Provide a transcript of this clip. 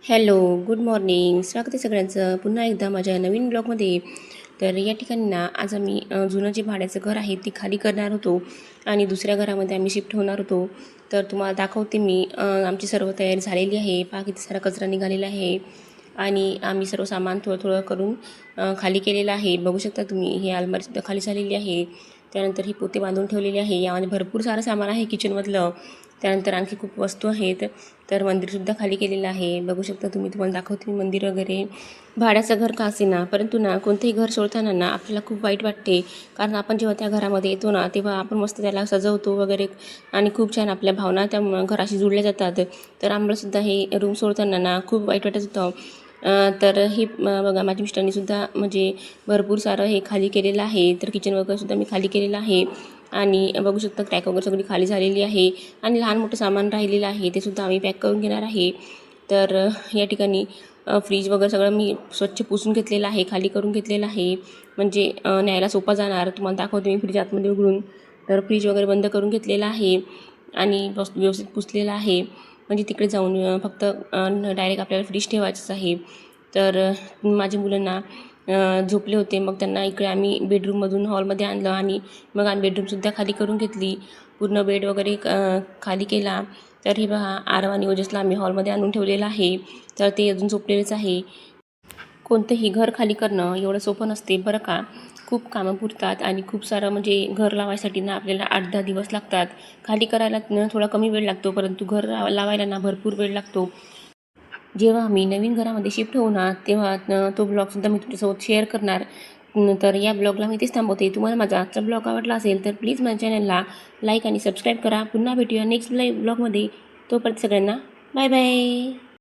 Hello, good morning. स्वागत आहे सगळ्यांचं पुन्हा एकदा माझ्या नवीन ब्लॉगमध्ये. तर या ठिकाणी ना आज आम्ही जुनं जे भाड्याचं घर आहे ते खाली करणार होतो आणि दुसऱ्या घरामध्ये आम्ही शिफ्ट होणार होतो. तर तुम्हाला दाखवते मी. आमची सर्व तयारी झालेली आहे. पहा किती सारा कचरा निघालेला आहे आणि आम्ही सर्व सामान थोडं थोडं करून खाली केलेलं आहे. बघू शकता तुम्ही, हे अलमारीसुद्धा खाली झालेली आहे. त्यानंतर ही पोते बांधून ठेवलेली आहे. यामध्ये भरपूर सारं सामान आहे किचनमधलं. त्यानंतर आणखी खूप वस्तू आहेत. तर मंदिरसुद्धा खाली केलेलं आहे. बघू शकता तुम्ही, तुम्हाला दाखवते मी मंदिर वगैरे. भाड्याचं घर का असेना, परंतु ना कोणतेही घर सोडताना ना आपल्याला खूप वाईट वाटते. कारण आपण जेव्हा त्या घरामध्ये येतो ना, तेव्हा आपण मस्त त्याला सजवतो वगैरे आणि खूप छान आपल्या भावना त्या घराशी जुळल्या जातात. तर आम्हालासुद्धा हे रूम सोडताना ना खूप वाईट वाटत होतं. तर हे बघा, माझ्या मिस्टरांनीसुद्धा म्हणजे भरपूर सारं हे खाली केलेलं आहे. तर किचन वगैरेसुद्धा मी खाली केलेलं आहे आणि बघू शकता क्रॅक वगैरे सगळी खाली झालेली आहे आणि लहान मोठं सामान राहिलेलं आहे ते सुद्धा आम्ही पॅक करून घेणार आहे. तर या ठिकाणी फ्रीज वगैरे सगळं मी स्वच्छ पुसून घेतलेलं आहे, खाली करून घेतलेलं आहे, म्हणजे न्यायला सोपा जाणार. तुम्हाला दाखवते मी फ्रीज आतमध्ये उघडून. तर फ्रीज वगैरे बंद करून घेतलेलं आहे आणि व्यवस्थित पुसलेलं आहे, म्हणजे तिकडे जाऊन फक्त डायरेक्ट आपल्याला फ्रीज ठेवायचंच आहे. तर माझ्या मुलांना झोपले होते, मग त्यांना इकडे आम्ही बेडरूममधून हॉलमध्ये आणलं आणि मग आम्ही बेडरूमसुद्धा खाली करून घेतली. पूर्ण बेड वगैरे खाली केला. तर हे पहा, आरव आणि ओजसला आम्ही हॉलमध्ये आणून ठेवलेलं आहे. तर ते अजून झोपलेलेच आहे. कोणतंही घर खाली करणं एवढं सोपं नसते बरं का. खूप कामं पुरतात आणि खूप सारं म्हणजे घर लावायसाठी ना आपल्याला 8-10 दिवस लागतात. खाली करायला थोडा कमी वेळ लागतो, परंतु घर लावायला ना भरपूर वेळ लागतो. जेव्हा आम्ही नवीन घरामध्ये शिफ्ट होऊ ना, तेव्हा तो ब्लॉगसुद्धा मी तुमच्यासोबत शेअर करणार. तर या ब्लॉगला मी इथेच थांबवते. तुम्हाला माझा आजचा ब्लॉग आवडला असेल तर प्लीज माझ्या चॅनलला लाईक आणि सबस्क्राईब करा. पुन्हा भेटूया नेक्स्ट ब्लॉगमध्ये. तोपर्यंत सगळ्यांना बाय बाय.